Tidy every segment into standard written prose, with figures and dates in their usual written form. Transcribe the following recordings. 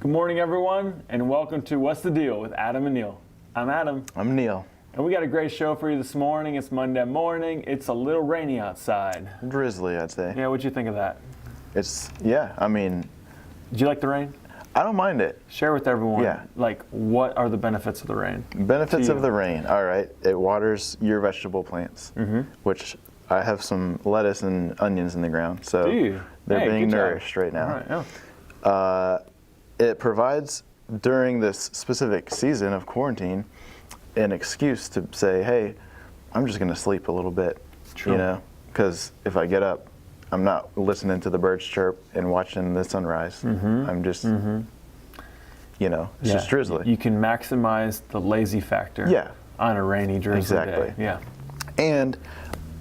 Good morning, everyone, and welcome to What's the Deal with Adam and Neil. I'm Adam. I'm Neil. And we got a great show for you this morning. It's Monday morning. It's a little rainy outside. Drizzly, I'd say. Yeah, what'd you think of that? Did you like the rain? I don't mind it. Share with everyone, Yeah. what are the benefits of the rain? Benefits of the rain. All right. It waters your vegetable plants, which I have some lettuce and onions in the ground. So Do you? they're Hey, being good job. nourished right now. All right, yeah. It provides, during this specific season of quarantine, an excuse to say, hey, I'm just going to sleep a little bit. True. You know, because if I get up, I'm not listening to the birds chirp and watching the sunrise. I'm just, you know, it's just drizzly. You can maximize the lazy factor on a rainy, drizzly day. Yeah. And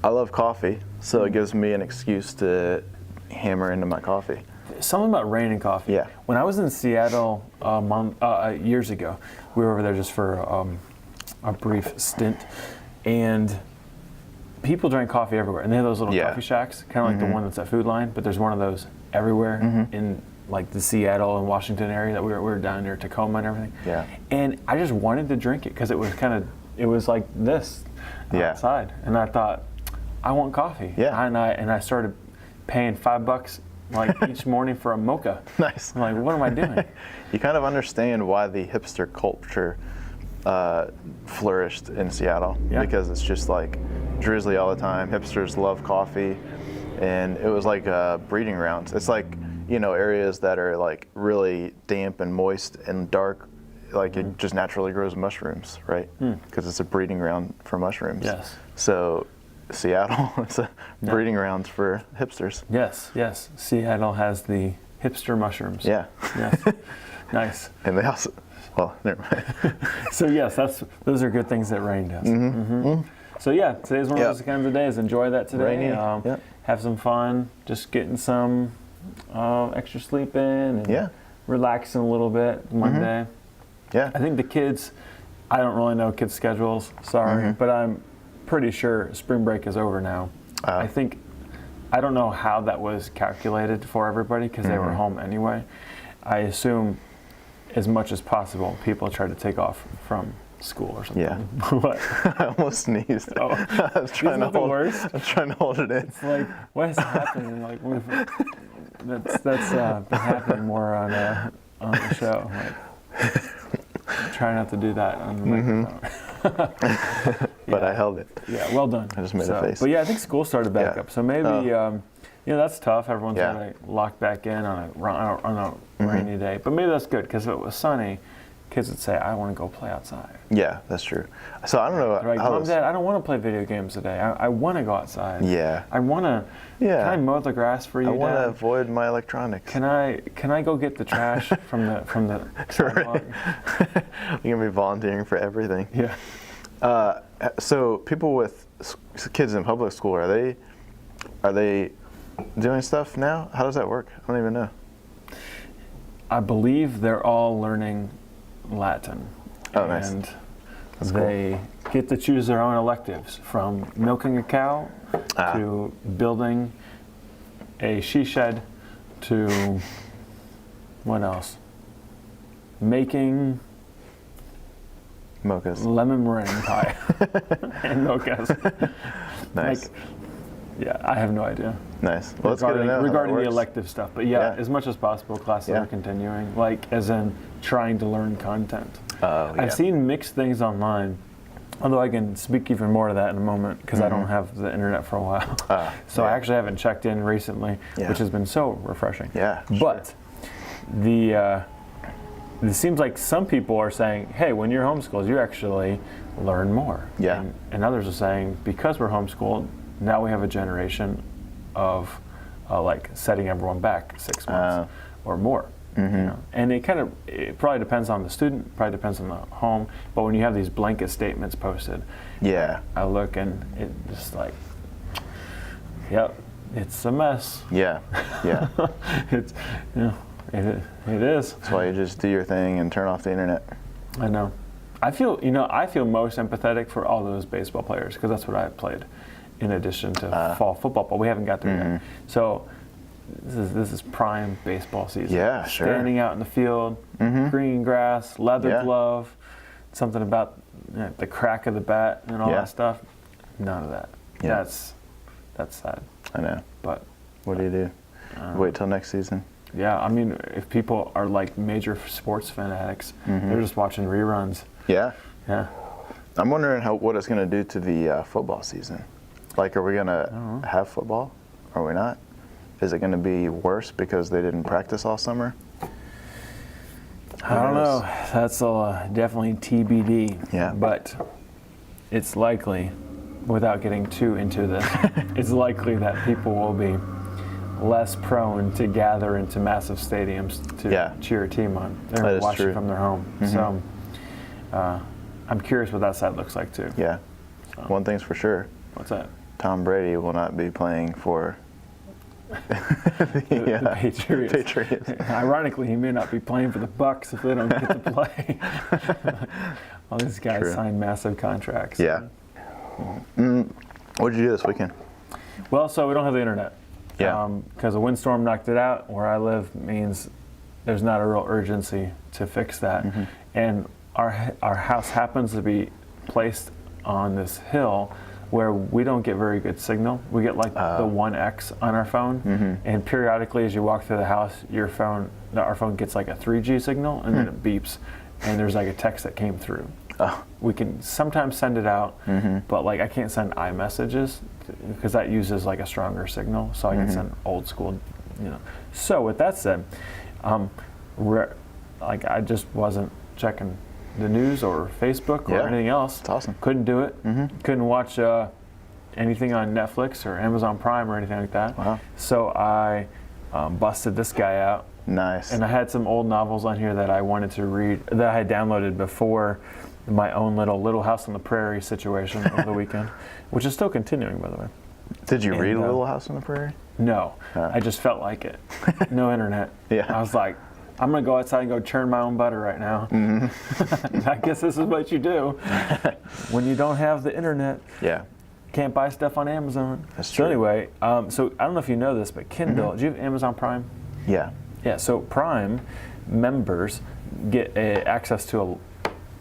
I love coffee, so it gives me an excuse to hammer into my coffee. Something about rain and coffee. Yeah. When I was in Seattle years ago, we were over there just for a brief stint, and people drank coffee everywhere. And they have those little coffee shacks, kind of like the one that's at Food Line, but there's one of those everywhere in like the Seattle and Washington area that we were down near Tacoma and everything. Yeah. And I just wanted to drink it because it was like this outside, and I thought, I want coffee. Yeah. And I started paying $5 like each morning for a mocha. Nice. I'm like, what am I doing? You kind of understand why the hipster culture flourished in Seattle, because it's just like drizzly all the time. Hipsters love coffee, and it was like breeding grounds. It's like, you know, areas that are like really damp and moist and dark, like it just naturally grows mushrooms, right? Because it's a breeding ground for mushrooms. Yes. So Seattle is a breeding grounds for hipsters. Yes. Seattle has the hipster mushrooms. Yeah. Yes. Nice. And they also, well, never mind. So yes, those are good things that rain does. So yeah, today's one of those kinds of days. Enjoy that today. Rainy. Have some fun. Just getting some extra sleep in and relaxing a little bit Monday. Yeah. I think the kids, I don't really know kids' schedules, sorry, but I'm pretty sure spring break is over now. I don't know how that was calculated for everybody because they were home anyway. I assume as much as possible people try to take off from school or something. Yeah. What? I almost sneezed. Oh, I was trying to hold. Worst? I'm trying to hold it in. It's like, what is happening? Like that's been happening more on the show. Like, try not to do that on the microphone. But I held it. Yeah, well done. I just made a face. But yeah, I think school started back up. So maybe, that's tough. Everyone's kind of locked back in on a rainy day. But maybe that's good, because if it was sunny, kids would say, I want to go play outside. Yeah, that's true. So I don't know. They're like, Mom, Dad, I don't want to play video games today. I want to go outside. Yeah. I want to. Yeah. Can I mow the grass for you, I want Dad? to avoid my electronics. Can I go get the trash from the sidewalk? You're gonna be volunteering for everything. Yeah. So people with kids in public school, are they doing stuff now? How does that work? I don't even know. I believe they're all learning Latin. Oh, nice. And That's they get to choose their own electives, from milking a cow to building a she shed to what else? Making mochas. Lemon meringue pie and mochas. Nice. I have no idea. Nice. Well, it's good to know regarding the elective stuff, but as much as possible, classes are continuing, like as in trying to learn content. I've seen mixed things online, although I can speak even more to that in a moment because I don't have the internet for a while. I actually haven't checked in recently, which has been so refreshing. Yeah. But it seems like some people are saying, hey, when you're homeschooled, you actually learn more. Yeah. And others are saying, because we're homeschooled, now we have a generation of like setting everyone back 6 months or more. You know? And it probably depends on the student, probably depends on the home, but when you have these blanket statements posted, I look and it just like, it's a mess. Yeah. It's, it is. That's why you just do your thing and turn off the internet. I know. I feel most empathetic for all those baseball players because that's what I played in addition to fall football, but we haven't got there yet. So this is prime baseball season. Yeah, sure. Standing out in the field, green grass, leather glove, something about the crack of the bat and all that stuff. None of that. Yeah. That's sad. I know. But what do you do? Wait till next season? Yeah, I mean, if people are like major sports fanatics, they're just watching reruns. Yeah. Yeah. I'm wondering what it's going to do to the football season. Like, are we going to have football? Are we not? Is it going to be worse because they didn't practice all summer? I don't know. That's definitely TBD. Yeah. But it's likely, without getting too into this, it's likely that people will be less prone to gather into massive stadiums to cheer a team on. They're going to watch it from their home. So I'm curious what that side looks like too. Yeah. So. One thing's for sure. What's that? Tom Brady will not be playing for the Patriots. Ironically, he may not be playing for the Bucks if they don't get to play. All these guys sign massive contracts. Yeah. What did you do this weekend? Well, so we don't have the internet. Yeah. Because a windstorm knocked it out. Where I live means there's not a real urgency to fix that. And our house happens to be placed on this hill where we don't get very good signal. We get like the 1X on our phone, and periodically as you walk through the house, our phone gets like a 3G signal, and then it beeps, and there's like a text that came through. We can sometimes send it out, but like I can't send iMessages because that uses like a stronger signal, so I can send old school, So with that said, like I just wasn't checking the news or Facebook or anything else. That's awesome. Couldn't do it. Couldn't watch anything on Netflix or Amazon Prime or anything like that. Wow. So I busted this guy out. Nice. And I had some old novels on here that I wanted to read that I had downloaded before my own Little House on the Prairie situation over the weekend, which is still continuing, by the way. Did you read Little House on the Prairie? No. I just felt like it. No internet. I was like, I'm going to go outside and go churn my own butter right now. I guess this is what you do when you don't have the internet. Yeah. Can't buy stuff on Amazon. That's true. So anyway, so I don't know if you know this, but Kindle, do you have Amazon Prime? Yeah. Yeah, so Prime members get access to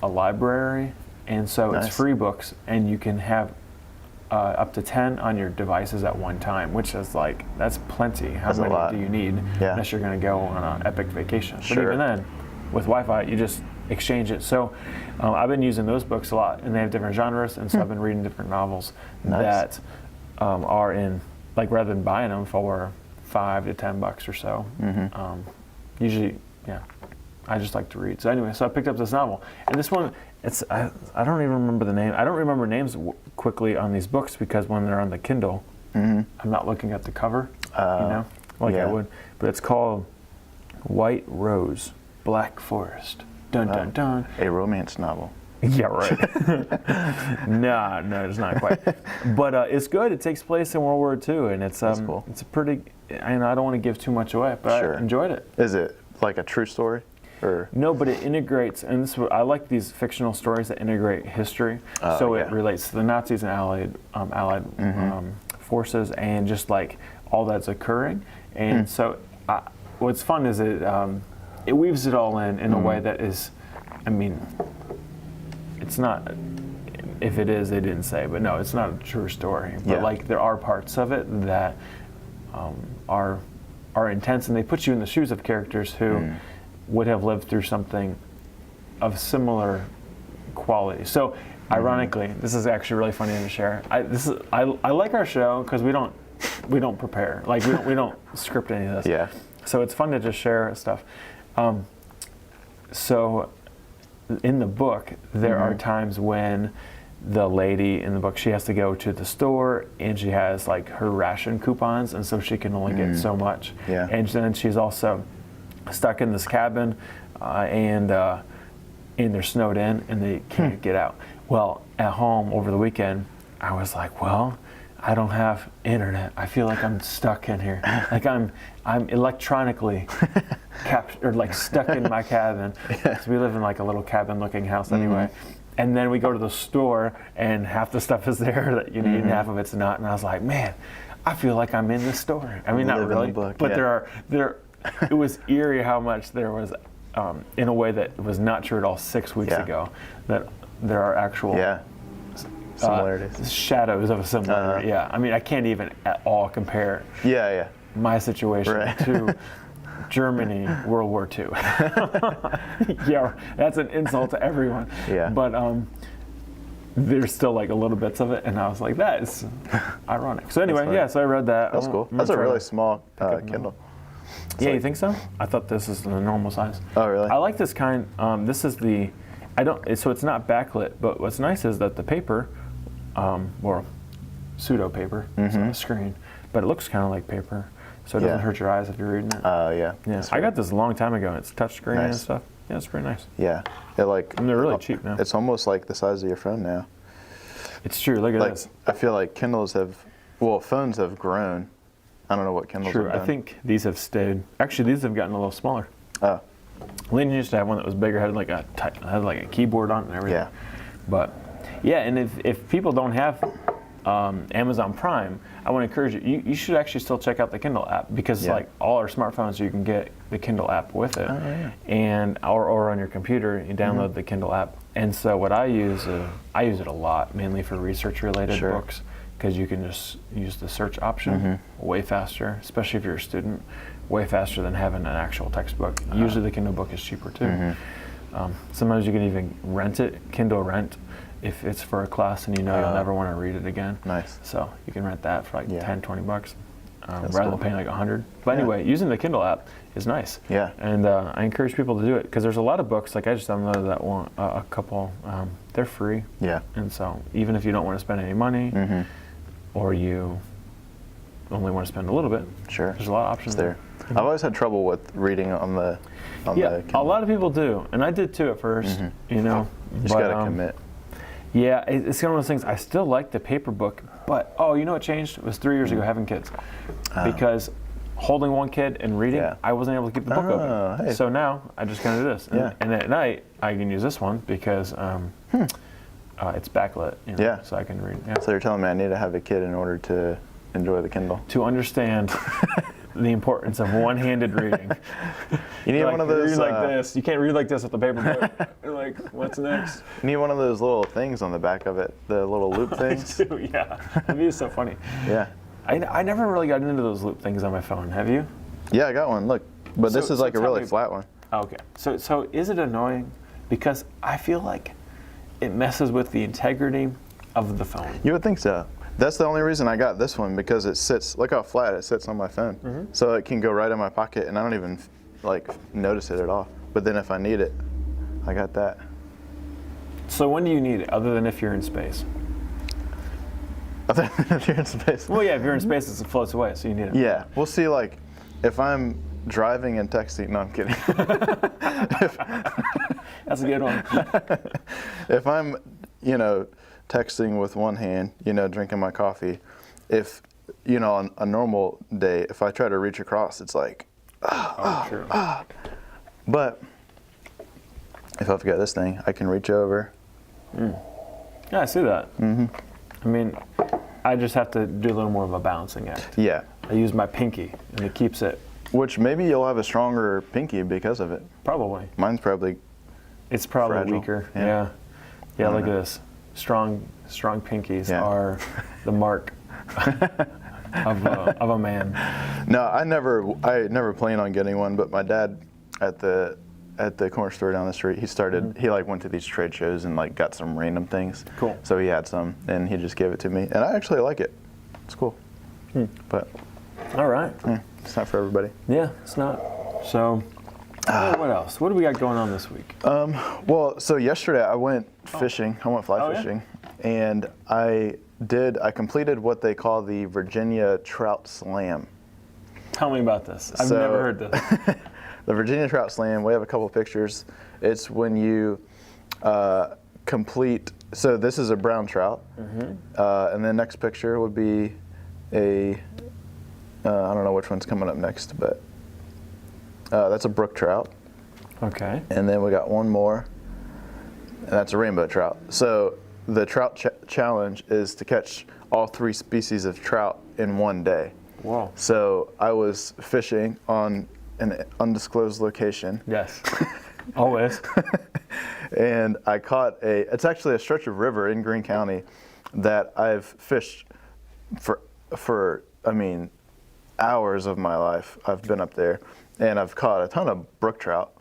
a library, and so it's free books, and you can have up to 10 on your devices at one time, which is like, that's plenty. How many do you need unless you're going to go on an epic vacation? But even then, with Wi-Fi, you just exchange it. So I've been using those books a lot, and they have different genres, and so I've been reading different novels that are in, like rather than buying them for $5 to $10 or so. Usually, I just like to read. So anyway, so I picked up this novel, and this one, I don't even remember the name. I don't remember names quickly on these books because when they're on the Kindle, I'm not looking at the cover, I would. But it's called White Rose, Black Forest. Dun dun dun. A romance novel. Yeah, right. No, it's not quite. But it's good. It takes place in World War II, and it's cool. It's a pretty. I don't want to give too much away, but I enjoyed it. Is it like a true story? Or? No, but it integrates, and I like these fictional stories that integrate history. It relates to the Nazis and Allied forces, and just like all that's occurring. And so, what's fun is it weaves it all in a way that is, I mean, it's not. If it is, they didn't say, but no, it's not a true story. But like there are parts of it that are intense, and they put you in the shoes of characters who would have lived through something of similar quality. So, ironically, this is actually really funny to share. I like our show because we don't prepare, like we don't script any of this. Yeah. So it's fun to just share stuff. So, in the book, there are times when the lady in the book, she has to go to the store and she has like her ration coupons, and so she can only get so much. Yeah. And then she's also stuck in this cabin and they're snowed in and they can't get out. Well, at home over the weekend, I was like, well, I don't have internet. I feel like I'm stuck in here. Like I'm electronically stuck in my cabin. So we live in like a little cabin looking house anyway. And then we go to the store, and half the stuff is there that you need, and half of it's not. And I was like, man, I feel like I'm in the store. I mean, not really, book, but it was eerie how much there was, in a way that was not true at all 6 weeks ago, that there are actual similarities, shadows of a similarity. Yeah, I mean, I can't even at all compare my situation to Germany, World War II. Yeah, that's an insult to everyone. Yeah. But there's still like a little bits of it, and I was like, that is ironic. So anyway, so I read that. That's cool. That's a really small Kindle. Yeah, you think so? I thought this is the normal size. Oh, really? I like this kind. This is the, so it's not backlit, but what's nice is that the paper, or pseudo paper, is on the screen, but it looks kind of like paper. So it doesn't hurt your eyes if you're reading it. Yeah. Yeah. I got this a long time ago. It's touchscreen and stuff. Yeah, it's pretty nice. Yeah. And they're really cheap now. It's almost like the size of your phone now. It's true. Look at this. I feel like phones have grown. I don't know what Kindles have done. I think these have stayed. Actually, these have gotten a little smaller. Oh. Lynn used to have one that was bigger, had like a keyboard on it and everything. Yeah. But yeah, and if people don't have Amazon Prime, I want to encourage you. You should actually still check out the Kindle app, because like all our smartphones, you can get the Kindle app with it, and or on your computer, you download the Kindle app. And so what I use it a lot, mainly for research-related books, because you can just use the search option way faster, especially if you're a student, way faster than having an actual textbook. Usually the Kindle book is cheaper too. Sometimes you can even rent it, Kindle Rent, if it's for a class and you'll never want to read it again. Nice. So you can rent that for like 10, 20 bucks, rather than paying like 100. But anyway, using the Kindle app is nice. Yeah. And I encourage people to do it, because there's a lot of books, like I just downloaded that one, a couple, they're free. Yeah. And so even if you don't want to spend any money, or you only want to spend a little bit, there's a lot of options there. I've always had trouble with reading on the Kindle. A lot of people do, and I did too at first, you know. You just got to commit. Yeah, it's one of those things. I still like the paper book, but you know what changed? It was 3 years ago having kids. Because holding one kid and reading, I wasn't able to keep the book open. Hey. So now I just kind of do this. And at night, I can use this one because it's backlit. You know, so I can read. Yeah. So you're telling me I need to have a kid in order to enjoy the Kindle? To understand the importance of one-handed reading. You need one of those. Read like this. You can't read like this with the paper book. You're like, what's next? You need one of those little things on the back of it, the little loop things. I do, yeah. That'd be so funny. Yeah. I never really got into those loop things on my phone. Have you? Yeah, I got one. Look, but this is like a really flat one. Okay. So is it annoying? Because I feel like it messes with the integrity of the phone. You would think so. That's the only reason I got this one, because it sits, look how flat it sits on my phone. So it can go right in my pocket and I don't even like notice it at all. But then if I need it, I got that. So when do you need it, other than if you're in space? Other than if you're in space? Well, yeah, if you're in space, it floats away, so you need it. Yeah, we'll see, like, if I'm driving and texting, no, I'm kidding. That's a good one. If I'm, texting with one hand, drinking my coffee, if, on a normal day, if I try to reach across, it's like, But if I've got this thing, I can reach over. Yeah, I see that. I mean, I just have to do a little more of a balancing act. Yeah. I use my pinky, and it keeps it. Which maybe you'll have a stronger pinky because of it. Probably. Mine's probably. It's probably fragile. Weaker. Yeah. Yeah. Look at this. Strong pinkies are the mark of a man. No, I never planned on getting one, but my dad at the corner store down the street, he went to these trade shows and got some random things. Cool. So he had some and he just gave it to me, and I actually like it. It's cool. But all right. It's not for everybody. Yeah, it's not. So what else? What do we got going on this week? Well, so yesterday I went fishing. I went fly fishing, and I completed what they call the Virginia Trout Slam. Tell me about this. I've never heard this. The Virginia Trout Slam, we have a couple pictures. It's when you complete, so this is a brown trout, and then next picture would be I don't know which one's coming up next, but that's a brook trout. Okay. And then we got one more. and that's a rainbow trout. So the trout challenge is to catch all 3 species of trout in one day. Whoa. So I was fishing on an undisclosed location. Yes. Always. And I caught it's actually a stretch of river in Greene County that I've fished for I mean, hours of my life. I've been up there, and I've caught a ton of brook trout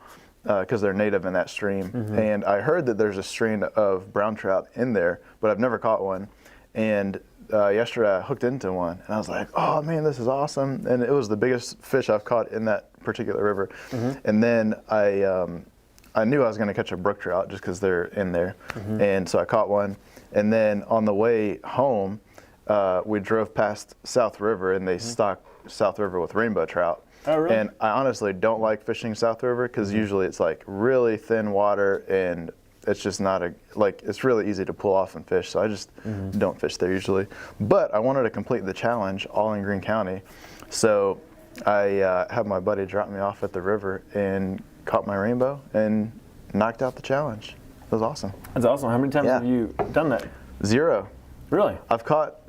because they're native in that stream. And I heard that there's a strain of brown trout in there, but I've never caught one. And yesterday I hooked into one, and I was like, oh man, this is awesome. And it was the biggest fish I've caught in that particular river. And then I knew I was going to catch a brook trout just because they're in there. And so I caught one. And then on the way home, we drove past South River, and they stock South River with rainbow trout. Oh, really? And I honestly don't like fishing South River because usually it's like really thin water, and it's just not it's really easy to pull off and fish. So I just don't fish there usually. But I wanted to complete the challenge all in Greene County. So I had my buddy drop me off at the river and caught my rainbow and knocked out the challenge. It was awesome. That's awesome. How many times have you done that? 0. Really? I've caught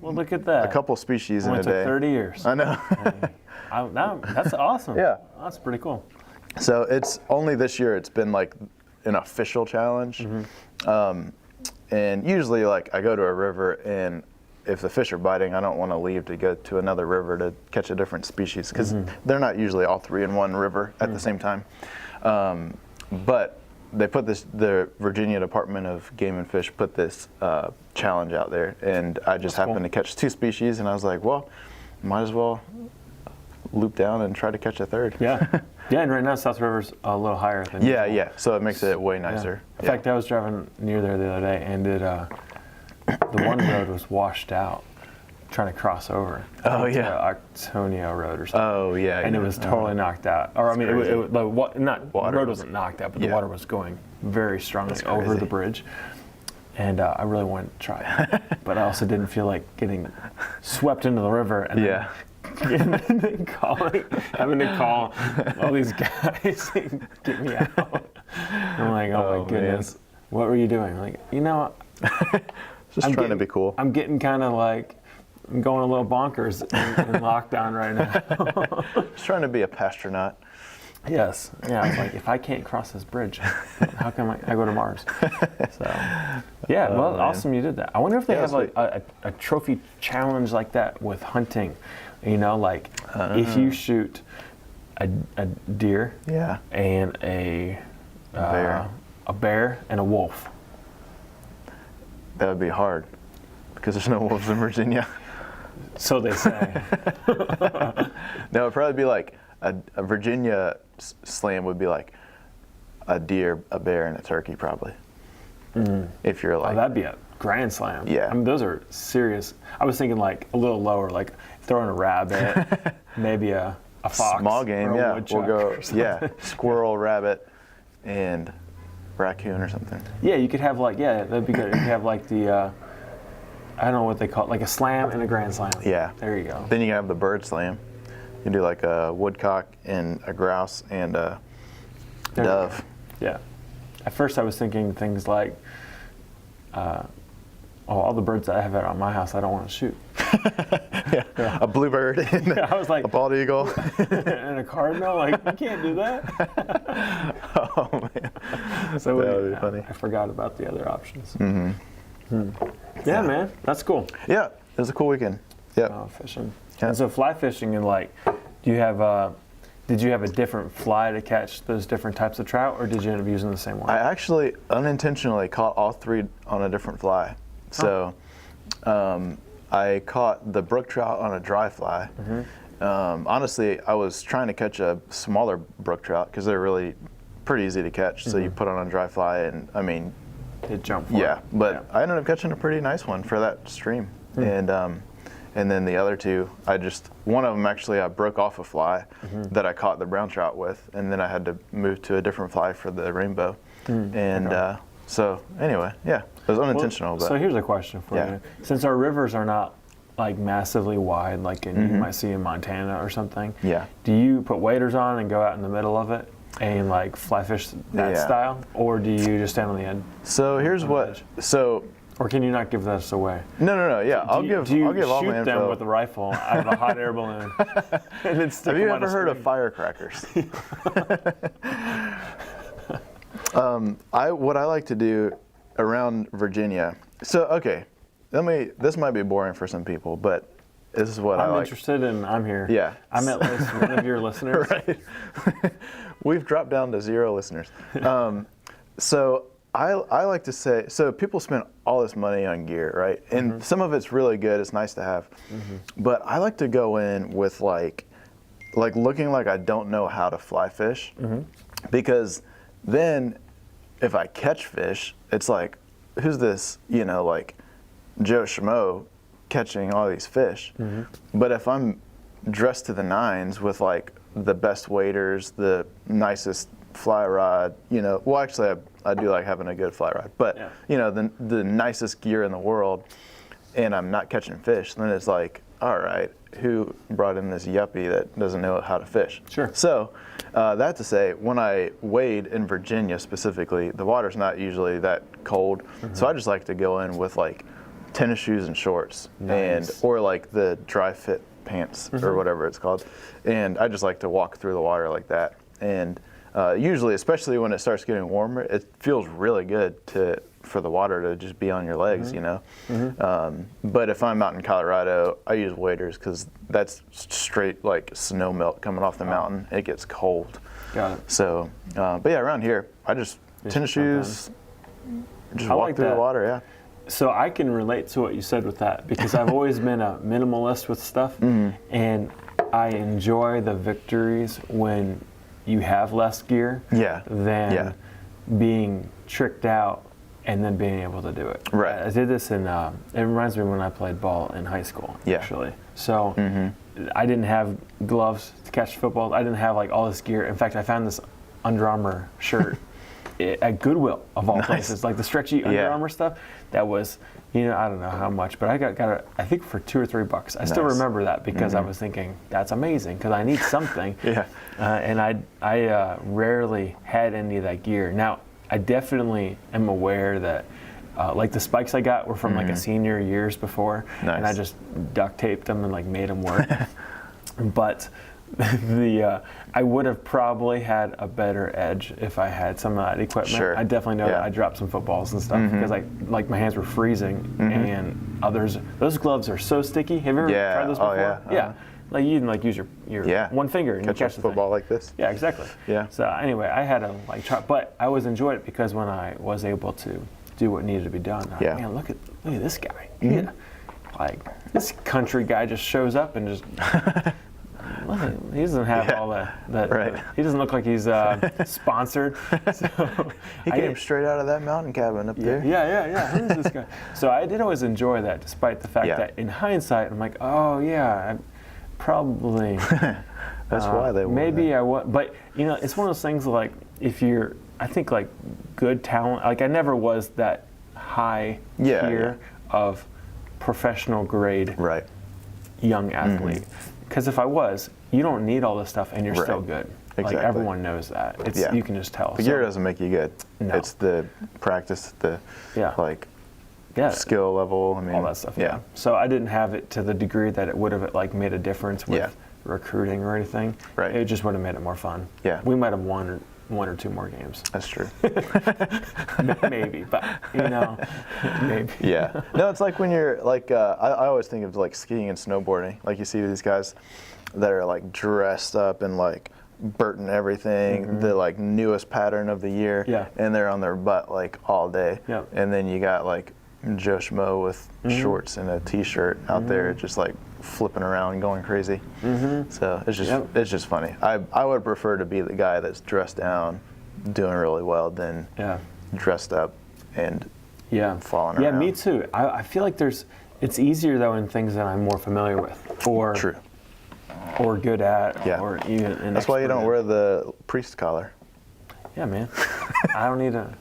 Well, look at that. a couple species in Only a took day. 30 years. I know. That's awesome. Yeah. That's pretty cool. So it's only this year it's been like an official challenge. And usually like I go to a river, and if the fish are biting, I don't want to leave to go to another river to catch a different species because they're not usually all 3 in one river at the same time. But they put the Virginia Department of Game and Fish put this challenge out there, and I just happened to catch 2 species, and I was like, well, might as well loop down and try to catch a third. Yeah. Yeah, and right now South River's a little higher than usual. Yeah, so it makes it way nicer. In fact, I was driving near there the other day, and the one road was washed out trying to cross over. Oh, yeah. Artonio Road or something. Oh, yeah. And it was totally knocked out. Or I mean, the road wasn't knocked out, but the Yeah. water was going very strongly over the bridge. And I really wanted to try it. But I also didn't feel like getting swept into the river and then having to call all these guys and get me out. I'm like, oh my goodness. Man. What were you doing? I'm like, just trying to be cool. I'm getting kind of like, I'm going a little bonkers in lockdown right now. Just trying to be a pastronaut. Yes. Yeah. I was like, if I can't cross this bridge, how can I go to Mars? So, yeah. Well, awesome you did that. I wonder if they have like a trophy challenge like that with hunting. Like if you shoot a deer, and a bear and a wolf. That would be hard because there's no wolves in Virginia. So they say. No, it'd probably be like a Virginia slam would be like a deer, a bear, and a turkey probably. If you're like, that'd be a grand slam. Yeah. I mean, those are serious. I was thinking like a little lower, like throwing a rabbit, maybe a fox. Small game, or a woodchuck we'll go, squirrel, rabbit, and raccoon or something. Yeah, you could have like, that'd be good. You could have like the, I don't know what they call it, like a slam and a grand slam. Yeah. There you go. Then you can have the bird slam. You can do like a woodcock and a grouse and a dove. Yeah. At first I was thinking things like, all the birds that I have out on my house, I don't want to shoot. A bluebird and I was like, a bald eagle. And a cardinal, like, you can't do that. Oh, man. So that would be funny. I forgot about the other options. Yeah, man, that's cool. Yeah, it was a cool weekend. Yeah. Fishing. Yeah. And so fly fishing, and like, did you have a different fly to catch those different types of trout, or did you end up using the same one? I actually unintentionally caught all 3 on a different fly. So I caught the brook trout on a dry fly. Honestly, I was trying to catch a smaller brook trout because they're really pretty easy to catch. So you put on a dry fly, and I mean, it jumped. But I ended up catching a pretty nice one for that stream. And then the other 2, one of them actually I broke off a fly that I caught the brown trout with, and then I had to move to a different fly for the rainbow. So anyway, it was unintentional. So here's a question for you. Since our rivers are not like massively wide, like you might see in Montana or something, do you put waders on and go out in the middle of it? and like fly fish that style, or do you just stand on the end? So here's what. So. Or can you not give this away? No. Yeah, I'll give all my info. Shoot them with a rifle out of a hot air balloon? And then stick Have you them on ever a heard of string? firecrackers? What I like to do around Virginia. So okay, this might be boring for some people, but this is what I'm I like. interested and I'm here. Yeah. I'm at least one of your listeners. Right. We've dropped down to 0 listeners. So I like to say, so people spend all this money on gear, right? And some of it's really good. It's nice to have. But I like to go in with like looking like I don't know how to fly fish, because then if I catch fish, it's like, who's this, like Joe Schmo catching all these fish? But if I'm dressed to the nines with like the best waders, the nicest fly rod, well, actually I do like having a good fly rod, but the nicest gear in the world, and I'm not catching fish, then it's like, all right, who brought in this yuppie that doesn't know how to fish? Sure. So that to say, when I wade in Virginia specifically, the water's not usually that cold, so I just like to go in with like tennis shoes and shorts, or like the dry fit pants or whatever it's called, and I just like to walk through the water like that. And usually, especially when it starts getting warmer, it feels really good for the water to just be on your legs, But if I'm out in Colorado, I use waders because that's straight like snow melt coming off the mountain. It gets cold. Got it. So, but yeah, around here, I just tennis shoes, just I walk like through that. the water. Yeah. So I can relate to what you said with that, because I've always been a minimalist with stuff, and I enjoy the victories when you have less gear than being tricked out and then being able to do it. Right. I did this in, it reminds me when I played ball in high school, actually. So I didn't have gloves to catch footballs. I didn't have like all this gear. In fact, I found this Under Armour shirt at Goodwill, of all places, like the stretchy Under Armour stuff. That was, I don't know how much, but I got it, I think for $2 or $3. I still remember that because I was thinking, that's amazing, because I need something. And I rarely had any of that gear. Now, I definitely am aware that like the spikes I got were from like a senior years before, and I just duct taped them and like made them work. But I would have probably had a better edge if I had some of that equipment. Sure. I definitely know that I dropped some footballs and stuff because like my hands were freezing, and those gloves are so sticky. Have you ever tried those before? Yeah. Like you can like use your one finger and catch you catch a the football thing. like this. Yeah, exactly. Yeah. So anyway, I had to like try, but I always enjoyed it because when I was able to do what needed to be done, I man, look at this guy. Yeah. Like this country guy just shows up and just he doesn't have all that. Right. He doesn't look like he's sponsored. So He came straight out of that mountain cabin up there. Yeah. Who is this guy? So I did always enjoy that, despite the fact that in hindsight, I'm like, oh yeah, probably. That's why they were. Maybe I would, but it's one of those things like I think like good talent. Like I never was that high tier of professional grade young athlete. Because if I was, you don't need all this stuff, and you're still good. Exactly. Like everyone knows that. You can just tell. The gear doesn't make you good. No. It's the practice, skill level. I mean, all that stuff. Yeah. So I didn't have it to the degree that it would have like made a difference with recruiting or anything. Right. It just would have made it more fun. Yeah. We might have won one or two more games. That's true. Maybe, but maybe. Yeah. No, it's like when you're like I always think of like skiing and snowboarding. Like you see these guys that are like dressed up in like Burton everything, the like newest pattern of the year, and they're on their butt like all day. Yep. And then you got like Joe Schmo with shorts and a t-shirt out there just like flipping around going crazy. So it's just funny. I would prefer to be the guy that's dressed down doing really well than dressed up and falling around. Yeah, me too. I feel like it's easier though in things that I'm more familiar with or good at or even an That's why you don't wear the priest collar. Yeah, man. I don't need a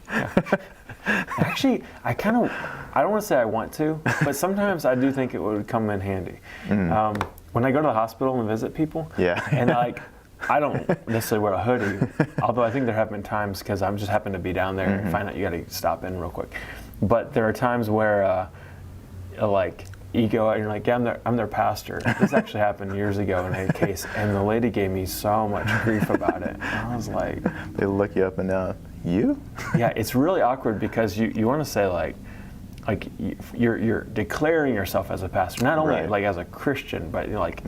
Actually, I don't want to say I want to, but sometimes I do think it would come in handy. When I go to the hospital and visit people, and like I don't necessarily wear a hoodie, although I think there have been times because I'm just happen to be down there and find out you got to stop in real quick. But there are times where, like, you go out and you're like, yeah, I'm their pastor. This actually happened years ago in a case, and the lady gave me so much grief about it. And I was like, they look you up and down. You? Yeah, it's really awkward because you want to say like you're declaring yourself as a pastor, not only like as a Christian, but like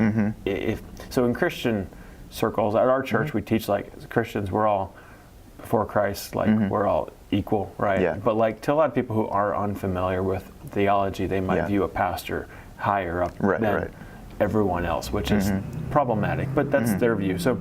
if so in Christian circles at our church we teach like as Christians we're all before Christ, like we're all equal, right? Yeah. But like to a lot of people who are unfamiliar with theology, they might view a pastor higher up than everyone else, which is problematic. But that's their view. So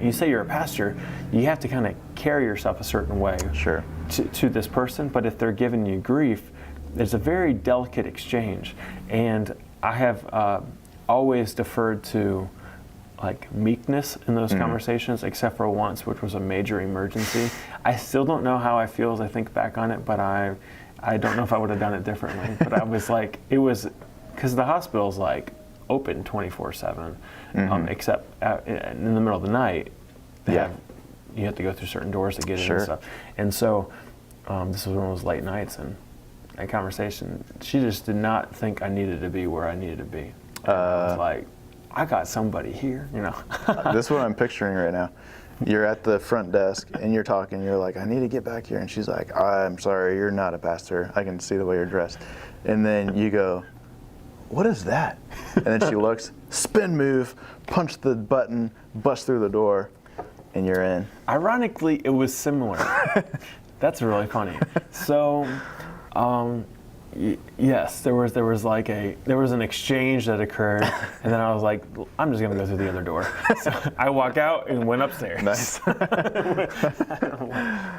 you say you're a pastor, you have to kind of carry yourself a certain way to this person. But if they're giving you grief, there's a very delicate exchange. And I have always deferred to like meekness in those conversations, except for once, which was a major emergency. I still don't know how I feel as I think back on it, but I don't know if I would have done it differently. But I was like, it was, because the hospital's like open 24/7, except in the middle of the night, you have to go through certain doors to get in and stuff. And so this was one of those late nights, and that conversation, she just did not think I needed to be where I needed to be. I was like, I got somebody here, you know. This is what I'm picturing right now. You're at the front desk and you're talking, you're like, I need to get back here. And she's like, I'm sorry, you're not a pastor. I can see the way you're dressed. And then you go, what is that? And then she looks, spin move, punch the button, bust through the door, and you're in. Ironically, it was similar. That's really funny. So, yes, there was an exchange that occurred, and then I was like, I'm just gonna go through the other door. So I walk out and went upstairs. Nice.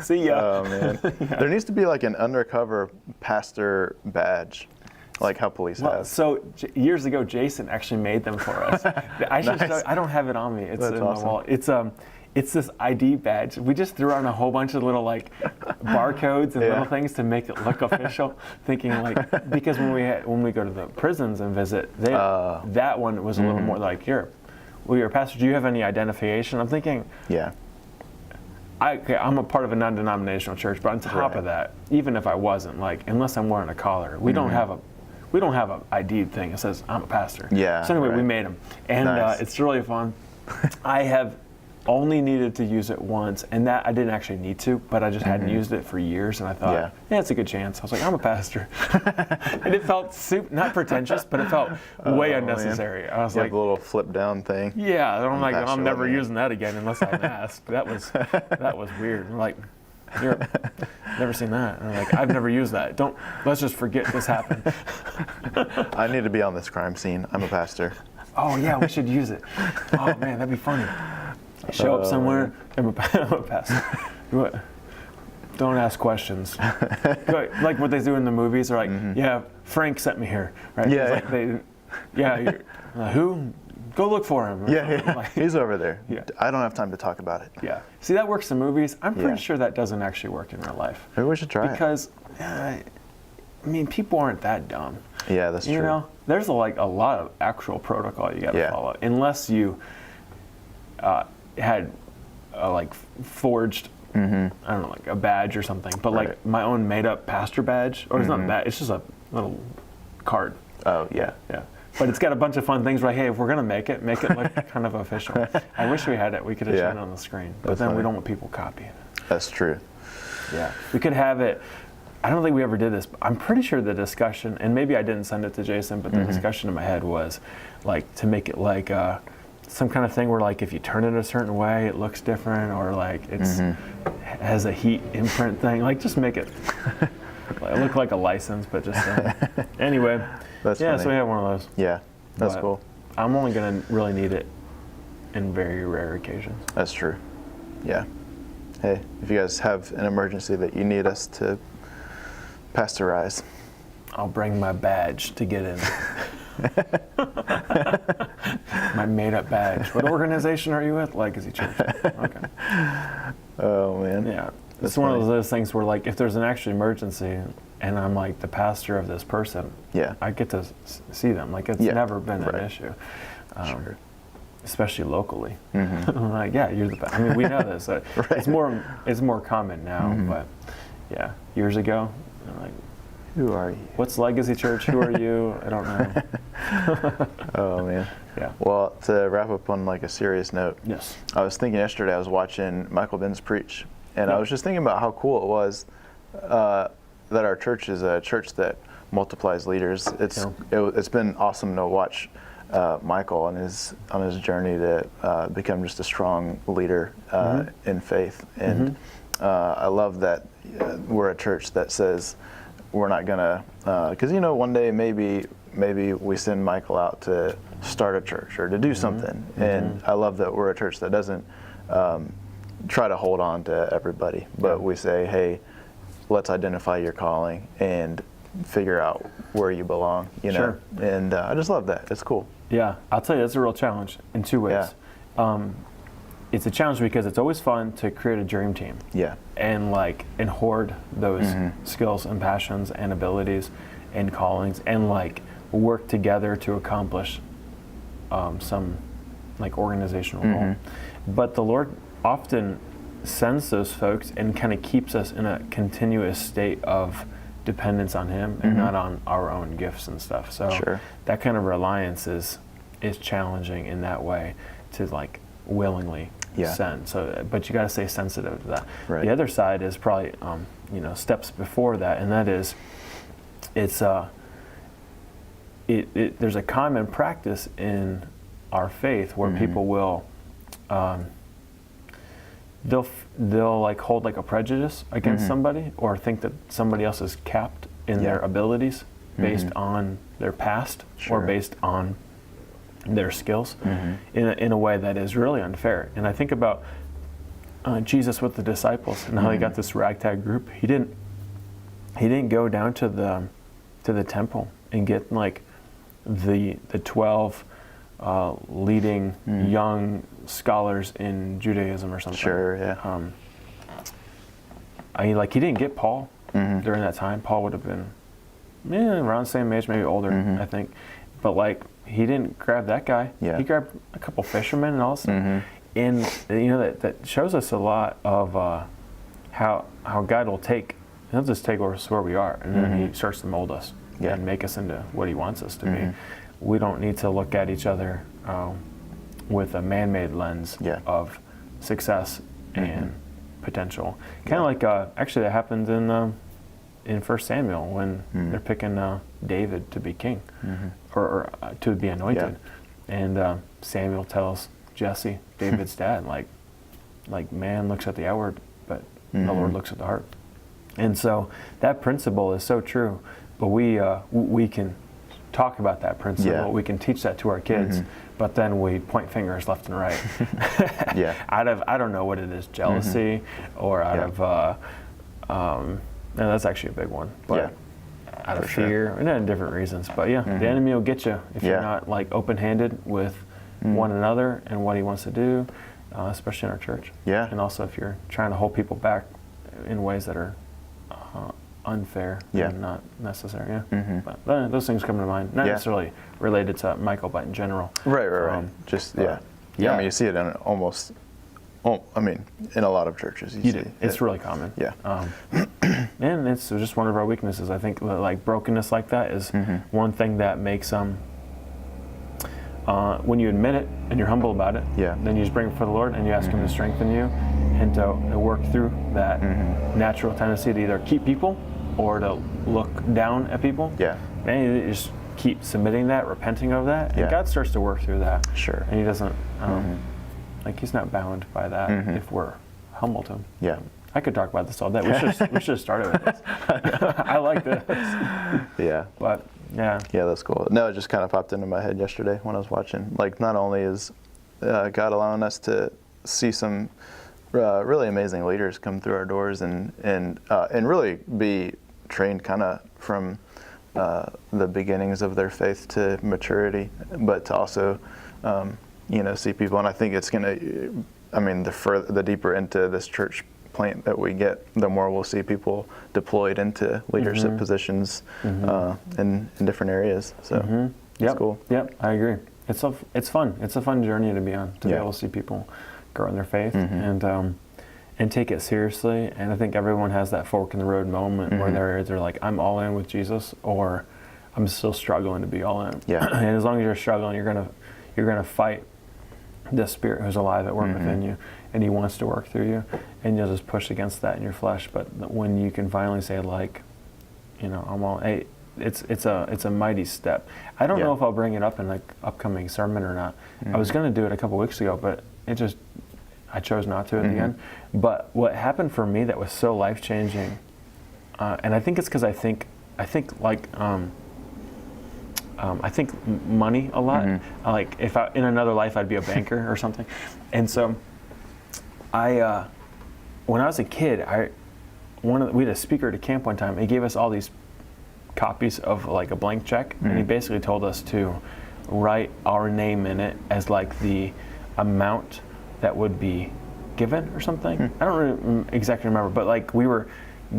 See ya. Oh man, there needs to be like an undercover pastor badge, like how police have. So years ago, Jason actually made them for us. I should show, I don't have it on me. It's That's in awesome. my wall. It's this ID badge. We just threw on a whole bunch of little like barcodes and little things to make it look official. Thinking like, because when we go to the prisons and visit, that one was a little more like, you're a pastor. Do you have any identification? I'm thinking, I'm a part of a non-denominational church, but on top of that, even if I wasn't, like, unless I'm wearing a collar, we don't have a ID thing that says I'm a pastor. Yeah. So anyway, we made them, and it's really fun. I have only needed to use it once, and that I didn't actually need to, but I just hadn't used it for years, and I thought, yeah, it's a good chance. I was like, I'm a pastor. And it felt not pretentious, but it felt way unnecessary. Man. I was like, the little flip down thing. Yeah, and I'm like, I'm never using that again unless I'm asked. That was weird. I'm like, never seen that. And I'm like, I've never used that. Let's just forget this happened. I need to be on this crime scene. I'm a pastor. Oh yeah, we should use it. Oh man, that'd be funny. Show up somewhere, I'm a pastor. Don't ask questions. Like what they do in the movies, they're like, yeah, Frank sent me here, right? Who? Go look for him. Yeah, he's over there. Yeah. I don't have time to talk about it. Yeah. See, that works in movies. I'm pretty sure that doesn't actually work in real life. Maybe we should try because, I mean, people aren't that dumb. Yeah, that's true. You know, there's a lot of actual protocol you got to follow, unless you had forged, I don't know, like a badge or something. But like my own made-up pastor badge, or it's not a badge, it's just a little card. Oh yeah. But it's got a bunch of fun things. Like, hey, if we're gonna make it look kind of official. I wish we had it. We could have shown it on the screen, but then we don't want people copying it. That's true. Yeah, we could have it. I don't think we ever did this, but I'm pretty sure the discussion, and maybe I didn't send it to Jason, but the discussion in my head was like to make it like some kind of thing where like if you turn it a certain way, it looks different, or like it's has a heat imprint thing. Like just make it look like a license, but just anyway. That's funny. So we have one of those. Yeah, that's cool. I'm only gonna really need it in very rare occasions. That's true. Yeah. Hey, if you guys have an emergency that you need us to pasteurize, I'll bring my badge to get in. My made-up badge. What organization are you with? Legacy Church. Okay. Oh man. Yeah. It's one of those things where, like, if there's an actual emergency and I'm like the pastor of this person, I get to see them. Like, it's never been an issue. Sure. especially locally. I'm like, yeah, you're the best. I mean, we know this. Right. It's more common now, but yeah, years ago, I'm like, who are you? What's Legacy Church? Who are you? I don't know. Oh man. Yeah. Well, to wrap up on like a serious note. Yes. I was thinking yesterday, I was watching Michael Benz preach, and I was just thinking about how cool it was that our church is a church that multiplies leaders. It's been awesome to watch Michael on his journey to become just a strong leader in faith, and I love that we're a church that says we're not gonna, because one day maybe we send Michael out to start a church or to do something, and I love that we're a church that doesn't try to hold on to everybody, but we say, hey, let's identify your calling and figure out where you belong, Sure. And I just love that. It's cool. Yeah, I'll tell you, that's a real challenge in two ways. Yeah. It's a challenge because it's always fun to create a dream team. Yeah. And hoard those skills and passions and abilities and callings and work together to accomplish some organizational goal. But the Lord often sends those folks and kind of keeps us in a continuous state of dependence on Him and not on our own gifts and stuff. So that kind of reliance is challenging in that way to willingly send. So, but you got to stay sensitive to that. Right. The other side is probably steps before that, and that is there's a common practice in our faith where people will they'll hold a prejudice against somebody or think that somebody else is capped in their abilities based on their past or based on their skills in a way that is really unfair. And I think about Jesus with the disciples and how he got this ragtag group. He didn't go down to the temple and get the 12 leading young scholars in Judaism or something. Sure, yeah. He didn't get Paul during that time. Paul would have been around the same age, maybe older, I think. But he didn't grab that guy. Yeah. He grabbed a couple fishermen and all stuff. And that shows us a lot of how God will He'll just take us where we are, and then He starts to mold us and make us into what He wants us to be. We don't need to look at each other with a man-made lens of success and potential. Kind of actually that happens in 1 Samuel when they're picking David to be king or to be anointed, and Samuel tells Jesse, David's dad, man looks at the outward, but the Lord looks at the heart. And so that principle is so true. But we can talk about that principle. We can teach that to our kids, but then we point fingers left and right. Out of, I don't know what it is, jealousy or out of, no, that's actually a big one. But out of fear, and different reasons. But the enemy will get you if you're not open-handed with one another and what he wants to do, especially in our church. And also if you're trying to hold people back in ways that are unfair and not necessary. But those things come to mind, not necessarily related to Michael, but in general. Right. Just I mean, you see it in almost. In a lot of churches, you see it. It's really common. And it's just one of our weaknesses. I think brokenness like that is one thing that makes when you admit it and you're humble about it, then you just bring it before the Lord and you ask Him to strengthen you and to work through that natural tendency to either keep people or to look down at people. And you just keep submitting that, repenting of that, and God starts to work through that. And He doesn't, He's not bound by that if we're humble to Him. I could talk about this all day. We should have started with this. I like this. But that's cool. No, it just kind of popped into my head yesterday when I was watching. Not only is God allowing us to see some really amazing leaders come through our doors and really be trained kind of from the beginnings of their faith to maturity, but to also see people. And I think it's gonna. The deeper into this church plant that we get, the more we'll see people deployed into leadership positions in different areas. So it's cool. I agree. it's fun. It's a fun journey to be on, to be able to see people grow in their faith and take it seriously. And I think everyone has that fork in the road moment where they're like, I'm all in with Jesus, or I'm still struggling to be all in. Yeah. And as long as you're struggling, you're gonna fight the Spirit who's alive at work within you, and He wants to work through you, and you'll just push against that in your flesh. But when you can finally say, like, you know, I'm all, hey, it's a mighty step. I don't know if I'll bring it up in like upcoming sermon or not. I was going to do it a couple weeks ago, but I chose not to at the end. But what happened for me that was so life changing, and I think it's because I think money a lot. Like if in another life I'd be a banker or something. And so when I was a kid, we had a speaker at a camp one time. He gave us all these copies of like a blank check, and he basically told us to write our name in it as like the amount that would be given or something. I don't really exactly remember, but like we were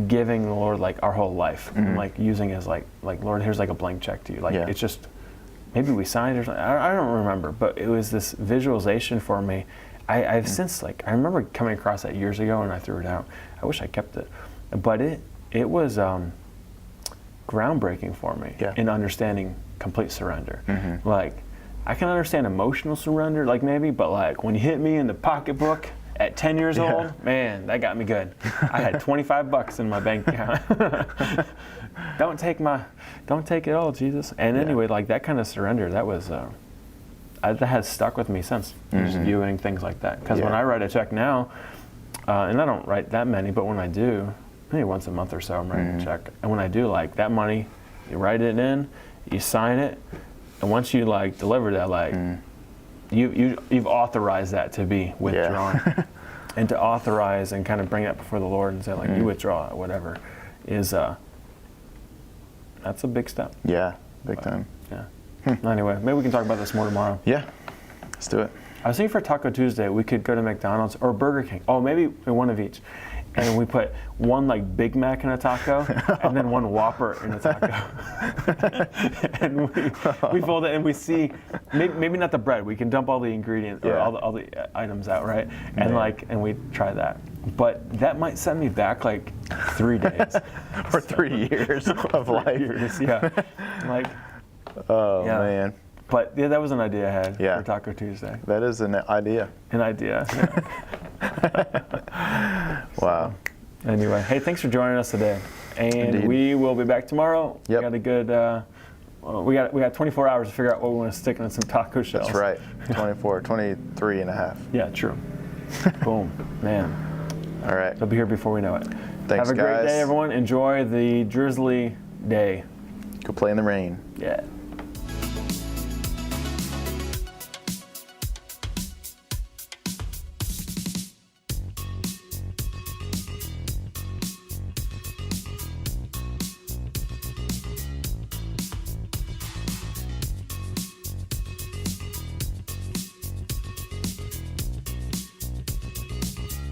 giving the Lord like our whole life, and like using as like Lord, here's like a blank check to you. Like it's just, maybe we signed it or something. I don't remember, but it was this visualization for me. I've since I remember coming across that years ago, and I threw it out. I wish I kept it, but it was groundbreaking for me in understanding complete surrender. Like I can understand emotional surrender, like maybe, but like when you hit me in the pocketbook at 10 years old, man, that got me good. I had $25 in my bank account. Don't take it all, Jesus. And anyway, like that kind of surrender, that was that has stuck with me since. Just viewing things like that. Because when I write a check now, and I don't write that many, but when I do, maybe once a month or so, I'm writing a check. And when I do, like that money, you write it in, you sign it, and once you like deliver that, like you've authorized that to be withdrawn. And to authorize and kind of bring that before the Lord and say like you withdraw it, whatever, is that's a big step. Yeah, big time. Yeah. Anyway, maybe we can talk about this more tomorrow. Yeah, let's do it. I was thinking for Taco Tuesday, we could go to McDonald's or Burger King. Oh, maybe one of each. And we put one like Big Mac in a taco, and then one Whopper in a taco. And we fold it, and we see maybe not the bread. We can dump all the ingredients or all the items out, right? And and we try that. But that might send me back like 3 days or 3 years of life. Like, man. But yeah, that was an idea I had for Taco Tuesday. That is an idea. An idea. Wow. Anyway, hey, thanks for joining us today. And Indeed. We will be back tomorrow. Yep. We got a good, we got 24 hours to figure out what we want to stick in some taco shells. That's right. 24, 23 and a half. Yeah, true. Boom. Man. All right. They'll be here before we know it. Thanks, Have a great guys. day, everyone. Enjoy the drizzly day. Go play in the rain. Yeah.